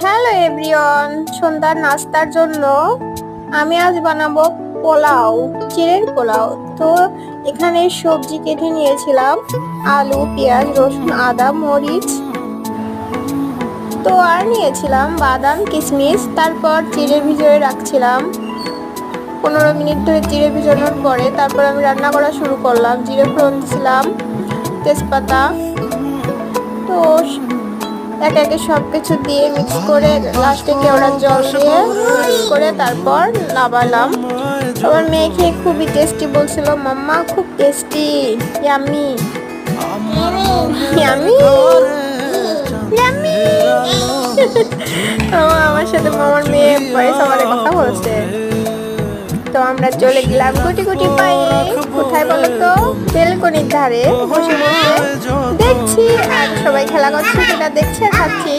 Hello everyone, সন্ধ্যার নাস্তার জন্য আমি আজ বানাবো পোলাও, চিড়ের পোলাও। তো এখানে সবজি কেটে নিয়েছিলাম, আলু, পেঁয়াজ, রসুন, আদা, মরিচ। তো আর নিয়েছিলাম বাদাম, কিশমিশ। তারপর চিড়ে ভিজিয়ে রাখছিলাম 15 মিনিট ধরে। চিড়ে ভিজানোর পরে তারপর আমি রান্না করা শুরু করলাম। জিরে ফোড়ন দিয়েছিলাম, তেজপাতা। তো একে একে সবকিছু দিয়ে মিক্স করে লাস্টে কেওড়ার জল দিয়ে মিক্স করে তারপর নামালাম। আমার মেয়ে খেয়ে খুবই টেস্টি বলছিল, মাম্মা খুব টেস্টি, ইয়াম্মি ইয়াম্মি ইয়াম্মি। আমার সাথে মামার মেয়ে ভয়েস আমারে কথা বলছে। তো আমরা চলে গেলাম গুটি গুটি পায়ে। কোথায় বলো তো? বেলকনির ধারে বসে বসে দেখছি আর সবাই খেলা করছে, সেটা দেখছে আর খাচ্ছি।